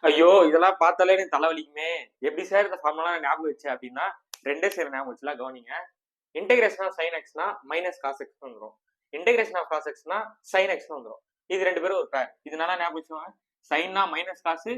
ஐயோ இதெல்லாம் பார்த்தாலே எனக்கு தலைவலிக்குமே. எப்படி சார் இந்த ஃபார்முலா ஞாபகம் வச்சு அப்படின்னா, ரெண்டே சேர ஞாபகம் வச்சுலாம் கவனிங்க. இன்டெகிரேஷன் ஆஃப் சைன் எக்ஸ்னா மைனஸ் காஸ் எக்ஸ் வந்துடும். இன்டெகிரேஷன் ஆஃப் காஸ் எக்ஸ்னா சைன் எக்ஸ் வந்துடும். இது ரெண்டு பேரும் ஒரு பேர். இதனால ஞாபகம் வச்சுக்கோங்க. சைன்னா மைனஸ் காசு,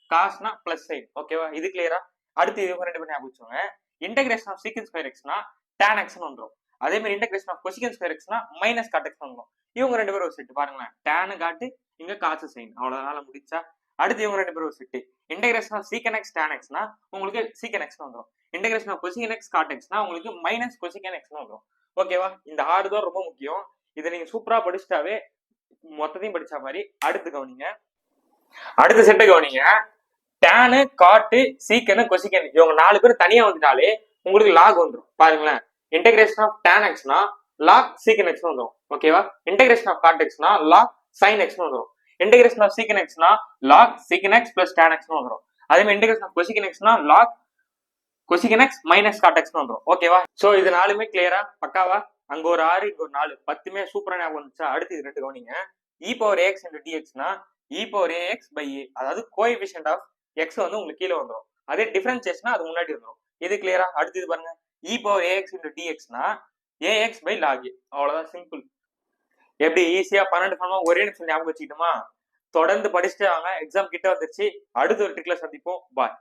காசுனா பிளஸ் சைன். ஓகேவா? இது கிளியரா? அடுத்து இவங்க ரெண்டு பேரும் ஞாபகம் வச்சுக்கோங்க. இன்டெகிரேஷன் ஆஃப் சீக்கன் ஸ்கொயர் எக்ஸ்னா tan எக்ஸ்னு வந்துடும். அதே மாதிரி இன்டெகிரேஷன் ஆஃப் கொசிகன் ஸ்கொயர் எக்ஸ்னா மைனஸ் காட் எக்ஸ் வந்துடும். இவங்க ரெண்டு பேரும் ஒரு செட் பாருங்களேன். tan காட்டு இங்க காசு சைன். அவ்வளவுனால முடிச்சா. அடுத்து இவங்க ரெண்டு பேரும் ஒரு set. Integration of secant x tan எக்ஸ்னா உங்களுக்கு சீக்கன் எக்ஸ் வந்துடும். Integration of cosecant x cot எக்ஸ்னா உங்களுக்கு மைனஸ் கொசிகன் எக்ஸ் வந்துடும். ஓகேவா? இந்த 6 தான் ரொம்ப முக்கியம். இதை நீங்க சூப்பரா படிச்சுட்டாவே மொத்தத்தையும் படிச்ச மாதிரி. அடுத்து கவனிங்க. அடுத்த செட்டை கவனிங்க. டேனு காட்டு சீக்கனு கொசிக்கன் இவங்க 4 பேர் தனியா வந்துட்டாலே உங்களுக்கு லாக் வந்துடும். பாருங்களேன். இன்டெகிரேஷன் ஆஃப் tan எக்ஸ்னா லாக் சீக்கன் எக்ஸ் வந்துடும். ஓகேவா? இன்டெகிரேஷன் ஆஃப் காட் எக்ஸ்னா லாக் சைன் எக்ஸ் வந்துடும். இன்டெகிரேஷன் ஆஃப் சீக்கன் எக்ஸ்னா log secant x plus tan x வந்துடும். அதே மாதிரி இன்டெகிரேஷன் ஆஃப் கொசிக்கன் எக்ஸ்னா log cosecant x minus cot x வந்துடும். ஓகேவா? சோ இது 4மே கிளியரா பக்காவா? அங்க ஒரு 6 இங்க ஒரு 4 10மே சூப்பரா ஞாபகம் வந்துச்சா? அடுத்து இது ரெண்டு கவனிங்க. e power ax into dxனா e power ax by a, அதாவது கோஎஃபிஷியன்ட் ஆஃப் x வந்து உங்களுக்கு கீழே வந்துடும். அதே டிஃபரன்சியேஷனா அது முன்னாடி வந்துடும். இது கிளியரா? அடுத்து இது பாருங்க. e power ax into dxனா ax by log a. அவ்வளவுதான், சிம்பிள். எப்படி ஈஸியா 12 ஃபார்மா ஒரே நிமிஷம் ஞாபகம் வச்சுக்கிட்டோமா? தொடர்ந்து படிச்சுட்டு வாங்க. எக்ஸாம் கிட்ட வந்துருச்சு. அடுத்த ஒரு ட்ரிக்ல சந்திப்போம். பாய்.